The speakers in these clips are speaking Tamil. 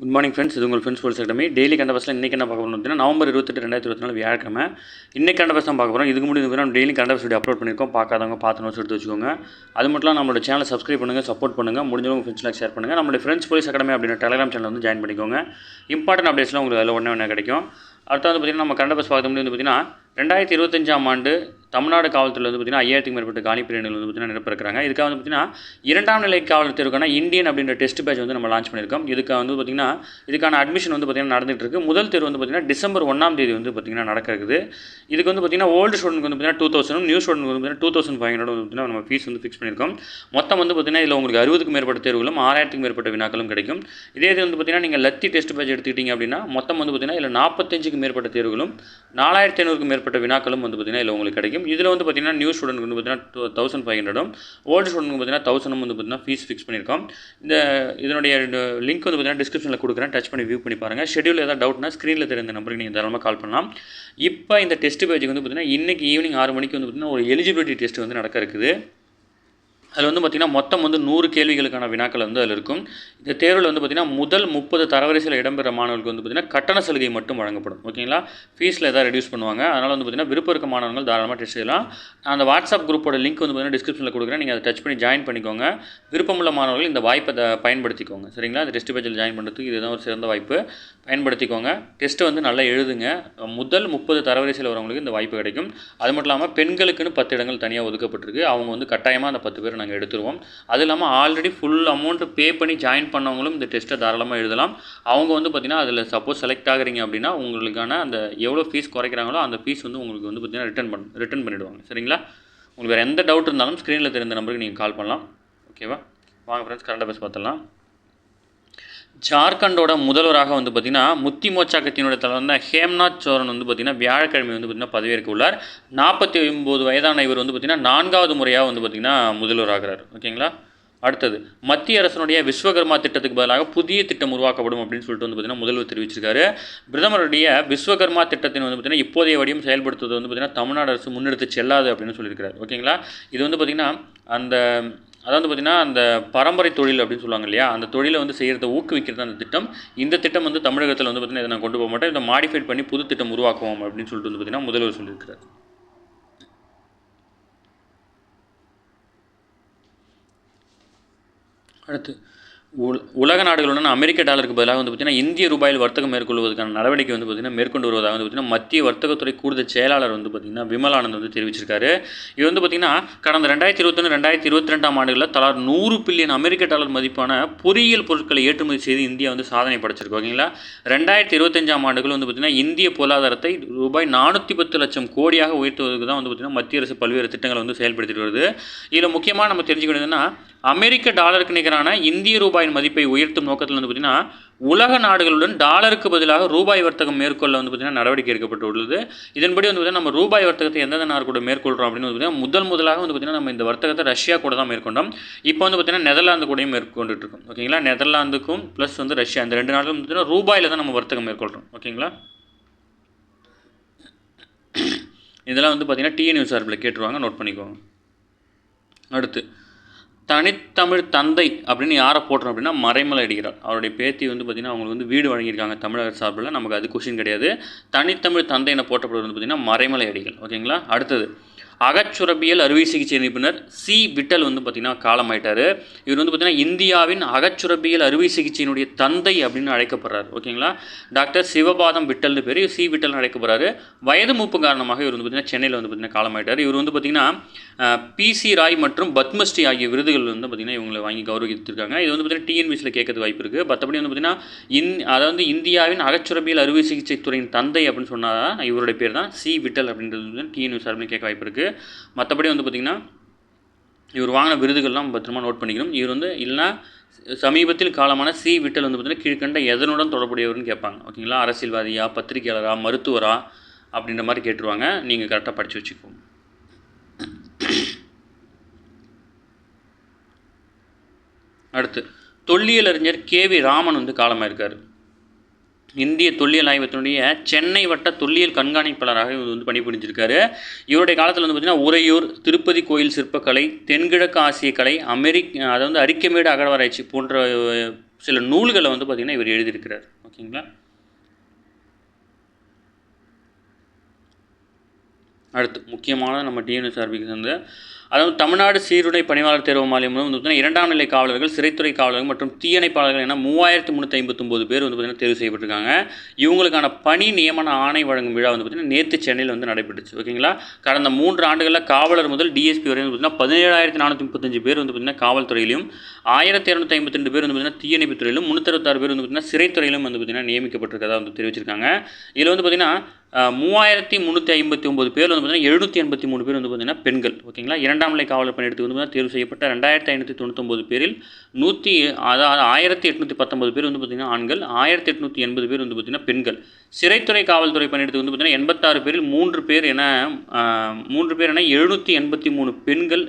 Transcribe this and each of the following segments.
குட் மார்னிங் ஃப்ரெண்ட்ஸ், இது உங்கள் ஃப்ரெண்ட்ஸ் போலீஸ் அகாடமி. டெய்லி கண்ட பஸ்ஸில் இன்றைக்கி என்ன பார்க்க போகிறோம் அப்படின்னா நவம்பர் 28, 2024 வியாழக்கிழமை. இன்றைக்கி கண்ட பஸ் தான் பார்க்க போகிறோம். இதுக்கு முன்னாடி நம்ம டெய்லி கண்ட பஸ் வீடியோ அப்லோட் பண்ணியிருக்கோம். பார்க்காதவங்க பார்த்து நோட்ஸ் எடுத்து வச்சுக்கோங்க. அது மட்டும் இல்லாமல் நம்மளோட சேனலை சப்ஸ்கிரைப் பண்ணுங்கள், சப்போர்ட் பண்ணுங்கள். முடிஞ்சவங்க ஃப்ரெண்ட்ஸ்லாம் ஷேர் பண்ணுங்கள். நம்மளுடைய ஃப்ரெண்ட்ஸ் போலீஸ் அகாடமி அப்படின்ற டெலிகிராம் சேனல் வந்து ஜாயின் பண்ணிக்கோங்க. இம்பார்ட்டன்ட் அப்டேட்ஸ்லாம் உங்களுக்கு அதில் ஒன்றே கிடைக்கும். அடுத்து வந்து பார்த்திங்கன்னா நம்ம கண்ட பஸ் பார்க்க முடியும் வந்து பார்த்திங்கன்னா 2025ஆம் ஆண்டு தமிழ்நாடு காவல்துறையில் வந்து பார்த்திங்கன்னா 5000க்கும் மேற்பட்ட காலி பிரிவினைகள் வந்து பார்த்திங்கன்னா நிரப்பிருக்கிறாங்க. இதுக்காக வந்து பார்த்திங்கன்னா 2ஆம் நிலை காவலர் தேர்வுக்கான இந்தியன் அப்படின்ற டெஸ்ட் பேட்ச் வந்து நம்ம லான்ச் பண்ணியிருக்கோம். இதுக்காக வந்து பார்த்திங்கன்னா இதுக்கான அட்மிஷன் வந்து பார்த்திங்கன்னா நடந்துகிட்டு இருக்குது. முதல் தேர்வு வந்து பார்த்திங்கன்னா டிசம்பர் 1ஆம் தேதி வந்து பார்த்திங்கன்னா நடக்கிறது. இதுக்கு வந்து பார்த்திங்கன்னா ஓல்டு ஸ்டூடெண்ட் வந்து பார்த்திங்கன்னா 2000, நியூ ஸ்டூடெண்ட் வந்து பார்த்திங்கன்னா 2500 வந்து பார்த்திங்கன்னா நம்ம ஃபீஸ் வந்து ஃபிக்ஸ் பண்ணியிருக்கோம். மொத்தம் வந்து பார்த்திங்கன்னா இதில் உங்களுக்கு 60க்கும் மேற்பட்ட தேர்வுகளும் 6000க்கும் மேற்பட்ட வினாக்களும் கிடைக்கும். இதே இது வந்து பார்த்திங்கன்னா நீங்கள் லத்தி டெஸ்ட் பேட்ச் எடுத்துக்கிட்டீங்க அப்படின்னா மொத்தம் வந்து பார்த்திங்கன்னா இதில் 45க்கும் மேற்பட்ட தேர்வுகளும் 4500க்கும் மேற்பட்ட வினாக்களும் வந்து பார்த்திங்கன்னா இதில் உங்களுக்கு கிடைக்கும். இதில் வந்து பார்த்திங்கன்னா நியூ ஸ்டூடெண்ட் வந்து பார்த்திங்கன்னா 1500, ஓல்டு ஸ்டூடெண்ட் பார்த்திங்கன்னா 1000 வந்து பார்த்திங்கன்னா ஃபீஸ் ஃபிக்ஸ் பண்ணியிருக்கோம். இதனுடைய லிங்க் வந்து பார்த்திங்கன்னா டிஸ்கிரிப்ஷனில் கொடுக்குறேன். டச் பண்ணி வியூ பண்ணி பாருங்கள். ஷெட்யூல் ஏதாவது டவுட்னா ஸ்க்ரீனில் தெரிந்த நம்பருக்கு நீங்கள் தாராளமாக கால் பண்ணலாம். இப்போ இந்த டெஸ்ட் பேஜுக்கு வந்து பார்த்திங்கன்னா இன்றைக்கி ஈவினிங் 6 மணிக்கு வந்து பார்த்திங்கன்னா ஒரு எலிஜிபிலிட்டி டெஸ்ட் வந்து நடக்க இருக்குது. அதில் வந்து பார்த்திங்கன்னா மொத்தம் வந்து 100 கேள்விகளுக்கான வினாக்கள் வந்து அதில் இருக்கும். இந்த தேர்வில் வந்து பார்த்திங்கன்னா முதல் 30 தரவரிசையில் இடம்பெற மாணவர்களுக்கு வந்து பார்த்திங்கன்னா கட்டண சலுகை மட்டும் வழங்கப்படும். ஓகேங்களா? ஃபீஸில் எதாவது ரெடியூஸ் பண்ணுவாங்க. அதனால் வந்து பார்த்திங்கன்னா விருப்பம் இருக்க மாணவர்கள் தாராளமாக டெஸ்ட் செய்யலாம். அந்த வாட்ஸ்அப் குரூப்போட லிங்க் வந்து பார்த்திங்கன்னா டிஸ்கிரிப்ஷனில் கொடுக்குறேன். நீங்கள் அதை டச் பண்ணி ஜாயின் பண்ணிக்கோங்க. விருப்பமுள்ள மாணவர்கள் இந்த வாய்ப்பை பயன்படுத்திக்கோங்க. சரிங்களா? இந்த டெஸ்ட் பேஜில் ஜாயின் பண்ணுறதுக்கு இதுதான் ஒரு சிறந்த வாய்ப்பு. பயன்படுத்திக்கோங்க. டெஸ்ட்டை வந்து நல்லா எழுதுங்க. முதல் 30 தரவரிசையில் வரவங்களுக்கு இந்த வாய்ப்பு கிடைக்கும். அது மட்டும் இல்லாமல் பெண்களுக்குன்னு 10 இடங்கள் தனியாக ஒதுக்கப்பட்டிருக்கு. அவங்க வந்து கட்டாயமாக அந்த 10 பேர் நாங்கள் எடுத்துருவோம். அது இல்லாமல் ஆல்ரெடி ஃபுல் அமௌண்ட் பே பண்ணி ஜாயின் பண்ணவங்களும் இந்த டெஸ்ட்டை தாராளமாக எழுதலாம். அவங்க வந்து பார்த்திங்கன்னா அதில் சப்போஸ் செலக்ட் ஆகுறீங்க அப்படின்னா உங்களுக்கான அந்த எவ்வளோ ஃபீஸ் குறைக்கிறாங்களோ அந்த ஃபீஸ் வந்து உங்களுக்கு வந்து பார்த்திங்கன்னா ரிட்டன் பண்ணிவிடுவாங்க. சரிங்களா? உங்களுக்கு வேறு எந்த டவுட் இருந்தாலும் ஸ்க்ரீனில் தெரிந்த நம்பருக்கு நீங்கள் கால் பண்ணலாம். ஓகேவா? வாங்க ஃப்ரெண்ட்ஸ், கரண்ட் அஃபேர்ஸ் பார்த்துடலாம். ஜார்க்கண்டோட முதல்வராக வந்து பார்த்திங்கன்னா முக்தி மோர்ச்சா கட்சியினுடைய தலைவர் ஹேம்நாத் சோரன் வந்து பார்த்திங்கன்னா வியாழக்கிழமை வந்து பார்த்திங்கன்னா பதவியேற்க உள்ளார். 49 வயதான இவர் வந்து பார்த்திங்கன்னா 4வது முறையாக வந்து பார்த்திங்கன்னா முதல்வராகிறார். ஓகேங்களா? அடுத்தது மத்திய அரசினுடைய விஸ்வகர்மா திட்டத்துக்கு பதிலாக புதிய திட்டம் உருவாக்கப்படும் அப்படின்னு சொல்லிட்டு வந்து பார்த்திங்கன்னா முதல்வர் தெரிவிச்சிருக்காரு. பிரதமருடைய விஸ்வகர்மா திட்டத்தின் வந்து பார்த்திங்கன்னா இப்போதைய வடிவம் செயல்படுத்துவது வந்து பார்த்திங்கன்னா தமிழ்நாடு அரசு முன்னெடுத்து செல்லாது அப்படின்னு சொல்லியிருக்காரு. ஓகேங்களா? இது வந்து பார்த்திங்கன்னா அதாவது பார்த்திங்கன்னா அந்த பரம்பரை தொழில் அப்படின்னு சொல்லுவாங்க இல்லையா, அந்த தொழிலை வந்து செய்கிறத ஊக்குவிக்கிறது அந்த திட்டம். இந்த திட்டம் வந்து தமிழகத்தில் வந்து பார்த்திங்கன்னா இதை நான் கொண்டு போக மாட்டேன், இதை மாடிஃபைட் பண்ணி புது திட்டம் உருவாக்குவோம் அப்படின்னு சொல்லிட்டு வந்து பார்த்திங்கன்னா முதல்வர் சொல்லியிருக்கிறார். அடுத்து உலக நாடுகளுடன் அமெரிக்க டாலருக்கு பதிலாக வந்து பார்த்திங்கன்னா இந்திய ரூபாயில் வர்த்தகம் மேற்கொள்வதற்கான நடவடிக்கை வந்து பார்த்திங்கன்னா மேற்கொண்டு வருவதாக வந்து பார்த்திங்கன்னா மத்திய வர்த்தகத்துறை கூடுதல் செயலாளர் வந்து பார்த்திங்கன்னா விமலானந்த் வந்து தெரிவிச்சிருக்காரு. இது வந்து பார்த்திங்கன்னா கடந்த 2021, 2022ஆம் ஆண்டுகளில் தலா 100 பில்லியன் அமெரிக்க டாலர் மதிப்பான பொறியியல் பொருட்களை ஏற்றுமதி செய்து இந்தியா வந்து சாதனை படைச்சிருக்கு. ஓகேங்களா? 2025ஆம் ஆண்டுகள் வந்து பார்த்திங்கன்னா இந்திய பொருளாதாரத்தை ரூபாய் 410 லட்சம் கோடியாக உயர்த்துவதற்கு தான் வந்து பார்த்திங்கன்னா மத்திய அரசு பல்வேறு திட்டங்களை வந்து செயல்படுத்திட்டு வருது. இதில் முக்கியமாக நம்ம தெரிஞ்சுக்கணும்னா அமெரிக்க டாலருக்கு நிகரான இந்திய ரூபாயின் மதிப்பை உயர்த்தும் நோக்கத்தில் வந்து பார்த்திங்கன்னா உலக நாடுகளுடன் டாலருக்கு பதிலாக ரூபாய் வர்த்தகம் மேற்கொள்ள வந்து பார்த்திங்கன்னா நடவடிக்கை எடுக்கப்பட்டுள்ளது. இதன்படி வந்து பார்த்திங்கன்னா நம்ம ரூபாய் வர்த்தகத்தை எந்தெந்த நாடு கூட மேற்கொள்கிறோம் அப்படின்னு வந்து பார்த்திங்கன்னா முதலாக வந்து பார்த்திங்கன்னா நம்ம இந்த வர்த்தகத்தை ரஷ்யா கூட தான் மேற்கொண்டோம். இப்போ வந்து பார்த்திங்கன்னா நெதர்லாந்து கூடயும் மேற்கொண்டுட்டு இருக்கோம். ஓகேங்களா? நெதர்லாந்துக்கும் ப்ளஸ் வந்து ரஷ்யா, இந்த 2 நாடுகளும் பார்த்திங்கன்னா ரூபாயில் தான் நம்ம வர்த்தகம் மேற்கொள்கிறோம். ஓகேங்களா? இதெல்லாம் வந்து பார்த்திங்கன்னா டிஎன்யூ சார்பில் கேட்டுருவாங்க, நோட் பண்ணிக்கோங்க. அடுத்து தனித்தமிழ் தந்தை அப்படின்னு யாரை போட்டுறோம் அப்படின்னா மறைமலை அடிகிறார். அவருடைய பேத்தி வந்து பார்த்திங்கன்னா அவங்களுக்கு வந்து வீடு வழங்கியிருக்காங்க தமிழக சார்பில். நமக்கு அது கொஷின் கிடையாது. தனித்தமிழ் தந்தை என போட்டப்படுவது வந்து பார்த்திங்கன்னா மறைமலை அடிகள். ஓகேங்களா? அடுத்தது அகச்சுரபியல் அறுவை சிகிச்சை நிபுணர் சி விட்டல் வந்து பார்த்திங்கன்னா காலமாயிட்டார். இவர் வந்து பார்த்திங்கன்னா இந்தியாவின் அகச்சுரபியல் அறுவை சிகிச்சையினுடைய தந்தை அப்படின்னு அழைக்கப்படுறாரு. ஓகேங்களா? டாக்டர் சிவபாதம் விட்டல்னு பேர், சி விட்டல்னு அழைக்கப்படுறாரு. வயது மூப்பு காரணமாக இவர் வந்து பார்த்திங்கன்னா சென்னையில் வந்து பார்த்திங்கன்னா காலமாயிட்டார். இவர் வந்து பார்த்திங்கன்னா பிசி ராய் மற்றும் பத்மஸ்ரீ ஆகிய விருதுகள் வந்து பார்த்திங்கன்னா இவங்களை வாங்கி கௌரவித்திருக்காங்க. இது வந்து பார்த்திங்கன்னா டிஎன்பிசியில் கேட்கறது வாய்ப்பு இருக்குது. மற்றபடி வந்து பார்த்திங்கன்னா அதாவது இந்தியாவின் அகச்சுரபியல் அறுவை சிகிச்சை துறையின் தந்தை அப்படின்னு சொன்னால் இவருடைய பேர் தான் சி விட்டல் அப்படின்றது வந்து டிஎன்யூ சார்பில் கேட்க வாய்ப்பு இருக்குது. மற்றபடி வந்து பார்த்திங்கன்னா இவர் வாங்கின விருதுகள்லாம் பத்திரமா நோட் பண்ணிக்கணும். இவர் வந்து இல்லைனா சமீபத்தில் காலமான சி விட்டல் வந்து பார்த்திங்கன்னா கீழ்கண்ட எதனுடன் தொடர்புடையவர்னு கேட்பாங்க. ஓகேங்களா? அரசியல்வாதியா, பத்திரிகையாளரா, மருத்துவரா அப்படின்ற மாதிரி கேட்டுருவாங்க. நீங்கள் கரெக்டாக படித்து வச்சுக்கோங்க. அடுத்து தொல்லியல் அறிஞர் KV ராமன் வந்து காலமாயிருக்கார். இந்திய தொல்லியல் ஆய்வகத்தினுடைய சென்னை வட்ட தொல்லியல் கண்காணிப்பாளராக இவர் வந்து பணிபுரிஞ்சிருக்காரு. இவருடைய காலத்தில் வந்து பார்த்திங்கன்னா உறையூர், திருப்பதி கோயில் சிற்பக்கலை, தென்கிழக்கு ஆசிய கலை, அதாவது அரிக்கமேடு அகழ்வாராய்ச்சி போன்ற சில நூல்களை வந்து பார்த்திங்கன்னா இவர் எழுதியிருக்கிறார். ஓகேங்களா. அடுத்து முக்கியமான நம்ம டிஎன்எஸ்ஆர்பிக்கு வந்து அதாவது தமிழ்நாடு சீருடை பணியாளர் தேர்வு வாரியம் வந்து பார்த்திங்கன்னா 2ஆம் நிலை காவலர்கள், சிறைத்துறை காவலர்கள் மற்றும் தீயணைப்பாளர்கள் என 3359 பேர் வந்து பார்த்திங்கன்னா தேர்வு செய்யப்பட்டிருக்காங்க. இவங்களுக்கான பணி நியமன ஆணை வழங்கும் விழா வந்து பார்த்திங்கன்னா நேற்று சென்னையில் வந்து நடைபெற்றுச்சு. ஓகேங்களா. கடந்த 3 ஆண்டுகளில் காவலர் முதல் டிஎஸ்பி வரை வந்து பார்த்திங்கன்னா 17,435 பேர் வந்து பார்த்திங்கன்னா காவல்துறையிலும், 1252 பேர் வந்து பார்த்திங்கன்னா தீயணைப்பு துறையிலும், 366 பேர் வந்து பார்த்திங்கன்னா சிறைத்துறையிலும் வந்து பார்த்திங்கன்னா நியமிக்கப்பட்டிருக்கதா வந்து தெரிவிச்சிருக்காங்க. இதில் வந்து பார்த்திங்கன்னா 3359 பேர் வந்து பார்த்திங்கன்னா 783 பேர் வந்து பார்த்திங்கன்னா பெண்கள். ஓகேங்களா. 2ஆம் நிலை காவலர் பணியிடத்துக்கு வந்து பார்த்திங்கன்னா தேர்வு செய்யப்பட்ட 2599 பேரில் 1819 பேர் வந்து பார்த்திங்கன்னா ஆண்கள், 1880 பேர் வந்து பார்த்திங்கன்னா பெண்கள். சிறைத்துறை காவல்துறை பணியிடத்துக்கு வந்து பார்த்திங்கன்னா 86 பேரில் 3 பேர் என 783 பெண்கள்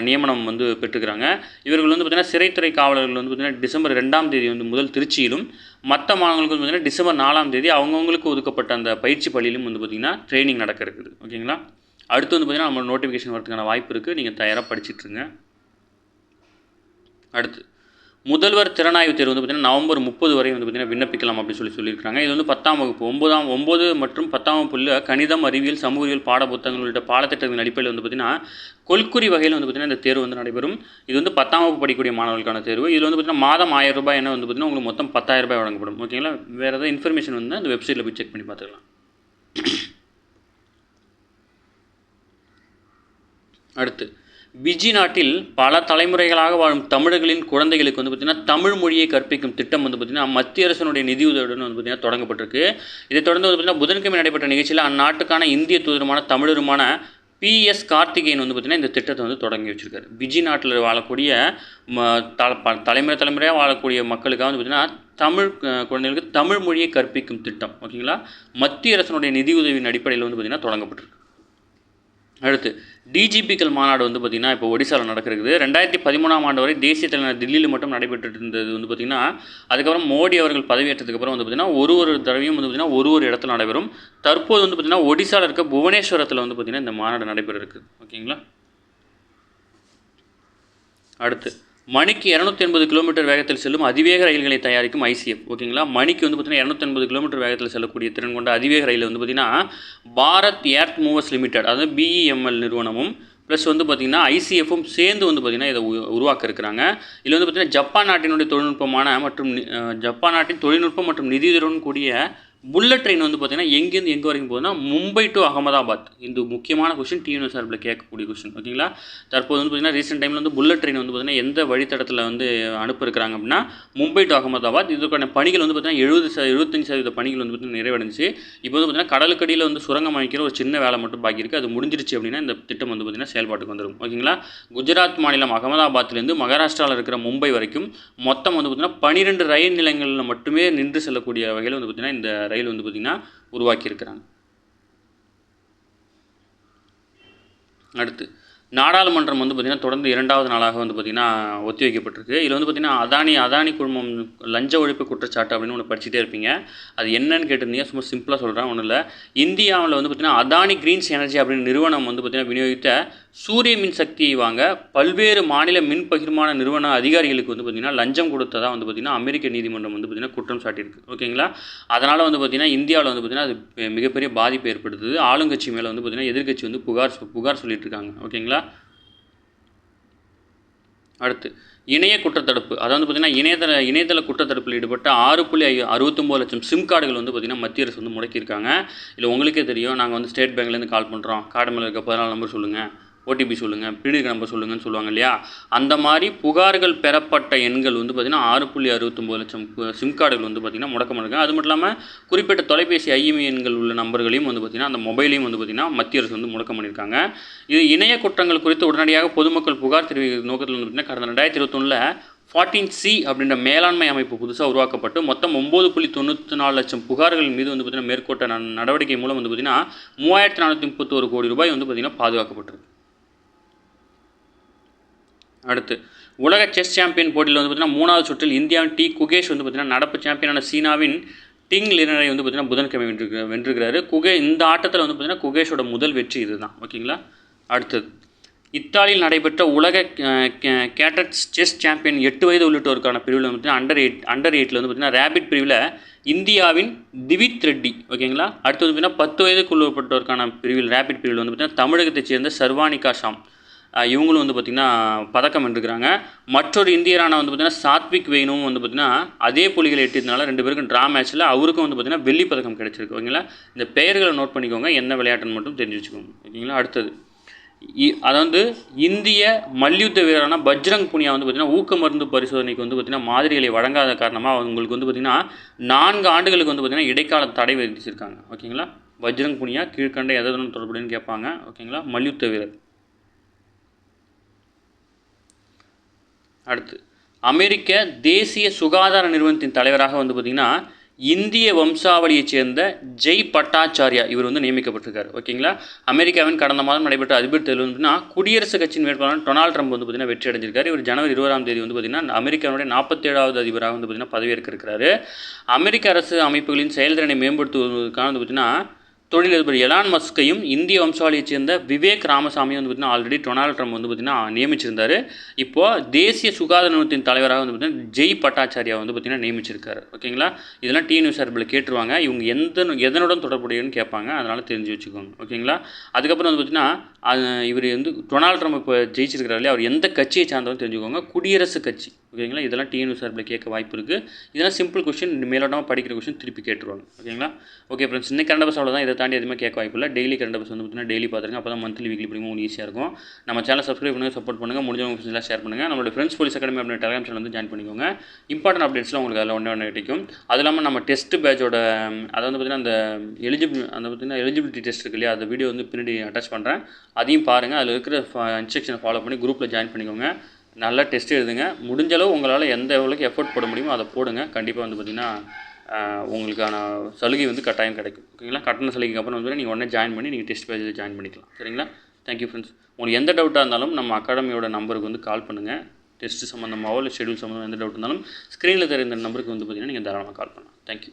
நியமனம் வந்து பெற்றுக்கிறாங்க. இவர்கள் வந்து பார்த்திங்கன்னா சிறைத்துறை காவலர்கள் வந்து பார்த்திங்கன்னா டிசம்பர் 2ஆம் தேதி வந்து முதல் திருச்சியிலும், மற்ற மாநிலங்களுக்கு வந்து பார்த்திங்கன்னா டிசம்பர் 4ஆம் தேதி அவங்கவுங்களுக்கு ஒதுக்கப்பட்ட அந்த பயிற்சி பள்ளியிலும் வந்து பார்த்திங்கன்னா ட்ரைனிங் நடக்க இருக்குது. ஓகேங்களா. அடுத்து வந்து பார்த்திங்கன்னா நம்ம நோட்டிஃபிகேஷன் வரதுக்கான வாய்ப்பு இருக்குது. நீங்கள் தயாராக படிச்சுட்ருங்க. அடுத்து முதல்வர் திறனாய்வு தேர்வு வந்து பார்த்திங்கன்னா நவம்பர் 30 வரை வந்து பார்த்திங்கன்னா விண்ணப்பிக்கலாம் அப்படின்னு சொல்லியிருக்காங்க. இது வந்து 10ஆம் வகுப்பு 9 மற்றும் 10ஆம் வகுப்புள்ள கணிதம், அறிவியல், சமூகவியல் பாட புத்தகங்கள் உள்ளிட்ட பாடத்திட்டத்தின் அடிப்படையில் வந்து பார்த்திங்கன்னா கொள்குறி வகையில் வந்து பார்த்திங்கன்னா இந்த தேர்வு வந்து நடைபெறும். இது வந்து 10ஆம் வகுப்பு படிக்கக்கூடிய மாணவர்களுக்கான தேர்வு. இதில் வந்து பார்த்திங்கன்னா மாதம் 1000 ரூபாய் என்ன வந்து பார்த்திங்கன்னா உங்களுக்கு மொத்தம் 10,000 ரூபாய் வழங்கப்படும். ஓகேங்களா. வேறு ஏதாவது இன்ஃபர்மேஷன் வந்து அந்த வெப்சைட்டில் போய் செக் பண்ணி பார்த்துக்கலாம். அடுத்து பிஜி நாட்டில் பல தலைமுறைகளாக வாழும் தமிழர்களின் குழந்தைகளுக்கு வந்து பார்த்திங்கன்னா தமிழ் மொழியை கற்பிக்கும் திட்டம் வந்து பார்த்திங்கன்னா மத்திய அரசினுடைய நிதியுதவியுடன் வந்து பார்த்திங்கன்னா தொடங்கப்பட்டிருக்கு. இதைத் தொடர்ந்து வந்து பார்த்திங்கன்னா புதன்கிழமை நடைபெற்ற நிகழ்ச்சியில் அந்நாட்டுக்கான இந்திய தூதருமான தமிழருமான PS கார்த்திகேயன் வந்து பார்த்திங்கன்னா இந்த திட்டத்தை வந்து தொடங்கி வச்சுருக்காரு. பிஜி நாட்டில் வாழக்கூடிய தலைமுறையாக வாழக்கூடிய மக்களுக்காக வந்து பார்த்திங்கன்னா தமிழ் குழந்தைகளுக்கு தமிழ் மொழியை கற்பிக்கும் திட்டம். ஓகேங்களா. மத்திய அரசினுடைய நிதியுதவியின் அடிப்படையில் வந்து பார்த்திங்கன்னா தொடங்கப்பட்டிருக்கு. அடுத்து டிஜிபிக்கள் மாநாடு வந்து பார்த்திங்கன்னா இப்போ ஒடிசாவில் நடக்கிறது. 2013ஆம் ஆண்டு வரை தேசிய தலைநகர் தில்லியில் மட்டும் நடைபெற்று இருந்தது வந்து பார்த்திங்கன்னா அதுக்கப்புறம் மோடி அவர்கள் பதவியேற்றதுக்கப்புறம் வந்து பார்த்திங்கன்னா ஒரு தடவையும் வந்து பார்த்திங்கன்னா ஒரு இடத்துல நடைபெறும். தற்போது வந்து பார்த்திங்கன்னா ஒடிசாவில் இருக்க புவனேஸ்வரத்தில் வந்து பார்த்திங்கன்னா இந்த மாநாடு நடைபெற இருக்குது. ஓகேங்களா. அடுத்து மணிக்கு 280 கிலோமீட்டர் வேகத்தில் செல்லும் அதிவேக ரயில்களை தயாரிக்கும் ICF. ஓகேங்களா. மணிக்கு வந்து பார்த்திங்கன்னா 280 கிலோமீட்டர் வேகத்தில் செல்லக்கூடிய திறன் கொண்ட அதிவேக ரயில் வந்து பார்த்திங்கன்னா பாரத் எர்த் மூவர்ஸ் லிமிடெட் அதாவது BEML நிறுவனமும் ப்ளஸ் வந்து பார்த்திங்கன்னா ICFும் சேர்ந்து வந்து பார்த்திங்கன்னா இதை உருவாக்க இருக்கிறாங்க. இதில் வந்து பார்த்திங்கன்னா ஜப்பான் நாட்டினுடைய ஜப்பான் நாட்டின் தொழில்நுட்பம் மற்றும் நிதியுதவியுடன் கூடிய புல்லட் ட்ரெயின் வந்து பார்த்திங்கன்னா எங்கேருந்து எங்கே வரைக்கும் போகுதுன்னா மும்பை டு அகமதாபாத். இந்த முக்கியமான கொஸ்டின் டிஎன்எஸ்ஆர்பியில் கேட்கக்கூடிய கொஸ்டின். ஓகேங்களா. தற்போது வந்து பார்த்திங்கன்னா ரீசெண்ட் டைமில் வந்து புல்லட் ட்ரெயின் வந்து பார்த்திங்கன்னா எந்த வழித்தடத்தில் வந்து அனுப்ப இருக்கிறாங்க அப்படின்னா மும்பை டு அகமதாபாத். இதுக்கான பணிகள் வந்து பார்த்திங்கன்னா 75% பணிகள் வந்து பார்த்திங்கன்னா நிறைவடைஞ்சி இப்போ வந்து பார்த்திங்கன்னா கடலுக்கடியில் வந்து சுரங்கம் அமைக்கிற ஒரு சின்ன வேலை மட்டும் பாக்கி இருக்குது. அது முடிஞ்சிருச்சு அப்படின்னா இந்த திட்டம் வந்து பார்த்திங்கன்னா செயல்பாட்டுக்கு வந்துடும். ஓகேங்களா. குஜராத் மாநிலம் அகமதாபாத்லேருந்து மகாராஷ்டிராவில் இருக்கிற மும்பை வரைக்கும் மொத்தம் வந்து பார்த்திங்கன்னா 12 ரயில் நிலையங்களில் மட்டுமே நின்று செல்லக்கூடிய வகையில் வந்து பார்த்திங்கன்னா இந்த ரயில் வந்து பார்த்திங்கன்னா உருவாக்கியிருக்கிறாங்க. அடுத்து நாடாளுமன்றம் வந்து பார்த்திங்கன்னா தொடர்ந்து 2வது நாளாக வந்து பார்த்திங்கன்னா ஒத்தி வைக்கப்பட்டிருக்கு. இதில் வந்து பார்த்திங்கன்னா அதானி குழுமம் லஞ்ச ஒழிப்பு குற்றச்சாட்டு அப்படின்னு ஒன்று படிச்சுட்டே இருப்பீங்க. அது என்னன்னு கேட்டிருந்தீங்க. சும்மா சிம்பிளாக சொல்கிறேன், ஒன்றும் இல்லை. இந்தியாவில் வந்து பார்த்திங்கன்னா அதானி கிரீன்ஸ் எனர்ஜி அப்படின்னு நிறுவனம் வந்து பார்த்திங்கன்னா விநியோகித்த சூரிய மின் சக்தியை வாங்க பல்வேறு மாநில மின் பகிர்மான நிறுவன அதிகாரிகளுக்கு வந்து பார்த்திங்கன்னா லஞ்சம் கொடுத்ததாக வந்து பார்த்திங்கன்னா அமெரிக்க நீதிமன்றம் வந்து பார்த்திங்கன்னா குற்றம் சாட்டியிருக்கு. ஓகேங்களா. அதனால் வந்து பார்த்திங்கன்னா இந்தியாவில் வந்து பார்த்திங்கன்னா அது மிகப்பெரிய பாதிப்பு ஏற்படுத்துது. ஆளுங்கட்சி மேலே வந்து பார்த்திங்கன்னா எதிர்கட்சி வந்து புகார் சொல்லிட்டு இருக்காங்க. ஓகேங்களா. அடுத்து இணைய குற்றத்தடுப்பு அதாவது பார்த்திங்கன்னா இணையதள குற்றத்தடுப்பில் ஈடுபட்ட 6.69 லட்சம் சிம் கார்டுகள் வந்து பார்த்திங்கன்னா மத்திய அரசு வந்து முடக்கியிருக்காங்க. இல்லை உங்களுக்கே தெரியும், நாங்கள் வந்து ஸ்டேட் பேங்க்லேருந்து கால் பண்ணுறோம், கார்டு மேலே இருக்க 14 நம்பர் சொல்லுங்கள், OTP சொல்லுங்கள், பிடிக்க நம்பர் சொல்லுங்கன்னு சொல்லுவாங்க இல்லையா. அந்த மாதிரி புகார்கள் பெறப்பட்ட எண்கள் வந்து பார்த்திங்கன்னா 6.69 லட்சம் சிம் கார்டுகள் வந்து பார்த்திங்கன்னா முடக்கமாக. அது மட்டும் இல்லாமல் குறிப்பிட்ட தொலைபேசி IMEI எண்கள் உள்ள நம்பர்களையும் வந்து பார்த்திங்கன்னா அந்த மொபைலையும் வந்து பார்த்திங்கன்னா மத்திய அரசு வந்து முடக்கம் பண்ணியிருக்காங்க. இது இணைய குற்றங்கள் குறித்து உடனடியாக பொதுமக்கள் புகார் தெரிவிக்கும் நோக்கத்தில் வந்து பார்த்திங்கன்னா கடந்த 2021 14C அப்படின்ற மேலாண்மை அமைப்பு புதுசாக உருவாக்கப்பட்டு மொத்தம் 9.94 லட்சம் புகார்கள் மீது வந்து பார்த்திங்கன்னா மேற்கொண்ட நடவடிக்கை மூலம் வந்து பார்த்திங்கன்னா 3431 கோடி ரூபாய் வந்து பார்த்திங்கன்னா பாதுகாக்கப்பட்டிருக்கு. அடுத்து உலக செஸ் சாம்பியன் போட்டியில் வந்து பார்த்திங்கன்னா 3வது சுற்றில் இந்தியாவின் குகேஷ் வந்து பார்த்திங்கன்னா நடப்பு சாம்பியனான சீனாவின் டிங் லினரை வந்து பார்த்திங்கன்னா புதன்கிழமை வென்றிருக்கிறாரு. இந்த ஆட்டத்தில் வந்து பார்த்திங்கன்னா குகேஷோட முதல் வெற்றி இதுதான். ஓகேங்களா. அடுத்தது இத்தாலியில் நடைபெற்ற உலக கேட்டட் செஸ் சாம்பியன் 8 வயது உள்ளிட்டோருக்கான பிரிவில் வந்து பார்த்திங்கன்னா அண்டர் 8ல் வந்து பார்த்திங்கன்னா ரேபிட் பிரிவில் இந்தியாவின் திவித் ரெட்டி ஓகேங்களா. அடுத்து வந்து பார்த்திங்கன்னா 10 வயதுக்குள்ள உட்பட்டோருக்கான பிரிவில் ரேபிட் பிரிவில் வந்து பார்த்திங்கன்னா தமிழகத்தைச் சேர்ந்த சர்வானிகா ஷாம் இவங்களும் வந்து பார்த்திங்கன்னா பதக்கம் வென்றுக்கிறாங்க. மற்றொரு இந்தியரான வந்து பார்த்திங்கன்னா சாத்விக் வெயினும் வந்து பார்த்திங்கன்னா அதே புள்ளிகளை எட்டியதுனால 2 பேருக்கும் ட்ரா மேட்ச்சில் அவருக்கும் வந்து பார்த்திங்கன்னா வெள்ளி பதக்கம் கிடைச்சிருக்கு ஓகேங்களா. இந்த பெயர்களை நோட் பண்ணிக்கோங்க, என்ன விளையாட்டுன்னு மட்டும் தெரிஞ்சு வச்சுக்கோங்க ஓகேங்களா. அடுத்தது அதாவது இந்திய மல்யுத்த வீரரான பஜ்ரங் புனியா வந்து பார்த்திங்கன்னா ஊக்க மருந்து பரிசோதனைக்கு வந்து பார்த்திங்கன்னா மாதிரிகளை வழங்காத காரணமாக அவங்களுக்கு வந்து பார்த்திங்கன்னா 4 ஆண்டுகளுக்கு வந்து பார்த்திங்கன்னா இடைக்கால தடை விதிச்சிருக்காங்க ஓகேங்களா. பஜ்ரங் புனியா கீழ்கண்ட எதனுடன் தொடர்புடையன்னு கேட்பாங்க ஓகேங்களா. மல்யுத்த வீரர். அடுத்து அமெரிக்க தேசிய சுகாதார நிறுவனத்தின் தலைவராக வந்து பார்த்திங்கன்னா இந்திய வம்சாவளியைச் சேர்ந்த ஜெய் பட்டாச்சாரியா இவர் வந்து நியமிக்கப்பட்டிருக்கார் ஓகேங்களா. அமெரிக்காவின் கடந்த மாதம் நடைபெற்ற அதிபர் தேர்தல் வந்து குடியரசுக் கட்சியின் வேட்பாளர் டொனால்ட் ட்ரம்ப் வந்து பார்த்திங்கன்னா வெற்றி அடைஞ்சிருக்காரு. இவர் ஜனவரி 20ஆம் தேதி வந்து பார்த்திங்கன்னா அமெரிக்காவுடைய 47வது அதிபராக வந்து பார்த்திங்கன்னா பதவியேற்க இருக்கிறாரு. அமெரிக்க அரசு அமைப்புகளின் செயல்திறனை மேம்படுத்துவதற்காக வந்து பார்த்திங்கன்னா தொழிலதிபர் எலான் மஸ்கையும் இந்திய வம்சாவளியைச் சேர்ந்த விவேக் ராமசாமியும் வந்து பார்த்திங்கன்னா ஆல்ரெடி டொனால்ட் ட்ரம்ப் வந்து பார்த்திங்கன்னா நியமிச்சிருந்தார். இப்போது தேசிய சுகாதார நிறுவனத்தின் தலைவராக வந்து பார்த்திங்கன்னா ஜெய் பட்டாச்சாரியா வந்து பார்த்திங்கன்னா நியமிச்சிருக்காரு ஓகேங்களா. இதெல்லாம் டிவி நியூஸ் சார்பில் கேட்டுருவாங்க, இவங்க எதனுடன் தொடர்புடையன்னு கேட்பாங்க, அதனால் தெரிஞ்சு வச்சுக்கோங்க ஓகேங்களா. அதுக்கப்புறம் வந்து பார்த்திங்கன்னா இவர் வந்து டொனால்ட் ட்ரம்ப் இப்போ ஜெயிச்சிருக்கிறார் இல்லையா, அவர் எந்த கட்சியை சார்ந்தவங்க தெரிஞ்சுக்கோங்க, குடியரசுக் கட்சி ஓகேங்களா. இதெல்லாம் டிவி நியூஸ் சார்பில் கேட்க வாய்ப்பு இருக்குது. இதெல்லாம் சிம்பிள் கொஸ்டின், மேலோட்டமாக படிக்கிற கொஸ்டின் திருப்பி கேட்டுருவாங்க ஓகேங்களா. ஓகே ஃப்ரெண்ட்ஸ், இன்னைக்கு கரண்ட் அஃபேர்ஸ் அவ்வளோதான். இதை தாண்டி எதுவுமே கேட்க வாய்ப்பு இல்லை. டெய்லி கரண்ட் அஃபேர்ஸ் வந்து பார்த்தீங்கன்னா டெய்லி பார்த்துருங்க, அப்போ தான் மந்த்லி வீக்லி படிக்கும் உங்களுக்கு ஈஸியாக இருக்கும். நம்ம சேனல் சப்ஸ்கிரைப் பண்ணுங்கள், சப்போர்ட் பண்ணுங்கள், முடிஞ்சவங்க ஃப்ரெண்ட்ஸ்லாம் ஷேர் பண்ணுங்கள். நம்மளோட ஃப்ரெண்ட்ஸ் போலீஸ் அகாடமி அப்படின்ற டெலிகிராம் சேனல் வந்து ஜாயின் பண்ணிக்கோங்க. இம்பார்ட்டன்ட் அப்டேட்ஸ்லாம் உங்களுக்கு அதில் ஒன்று கிடைக்கும். அது இல்லாமல் நம்ம டெஸ்ட் பேட்சோட அதை வந்து பார்த்திங்கன்னா அந்த எலிஜிபிலிட்டி டெஸ்ட் இருக்கு இல்லையா, அந்த வீடியோ வந்து பின்னாடி அட்டாச் பண்ணுறேன், அதையும் பாருங்கள். அதில் இருக்கிற இன்ஸ்ட்ரக்ஷனை ஃபாலோ பண்ணி குரூப்பில் ஜாயின் பண்ணிக்கோங்க. நல்லா டெஸ்ட் எழுதுங்க. முடிஞ்சளவு உங்களால் எந்த எவ்வளோக்கு எஃபோர்ட் போட முடியுமோ அதை போடுங்க. கண்டிப்பாக வந்து பார்த்திங்கன்னா உங்களுக்கான சலுகை வந்து கட்டாயம் கிடைக்கும் ஓகேங்களா. கட்டண சலுகைக்கு அப்புறம் வந்து நீங்கள் உடனே ஜாயின் பண்ணி நீங்கள் டெஸ்ட் பேஜில் ஜாயின் பண்ணிக்கலாம் சரிங்களா. Thank you friends. உங்களுக்கு எந்த டவுட்டாக இருந்தாலும் நம்ம அகாடமியோட நம்பருக்கு வந்து கால் பண்ணுங்கள். டெஸ்ட் சம்மந்தமாகவோ இல்லை ஷெடியூல் சம்மந்தமாக எந்த டவுட் இருந்தாலும் ஸ்க்ரீனில் தெரிந்த நம்பருக்கு வந்து பார்த்திங்கன்னா நீங்கள் தாராளமாக கால் பண்ணலாம். தேங்க்யூ.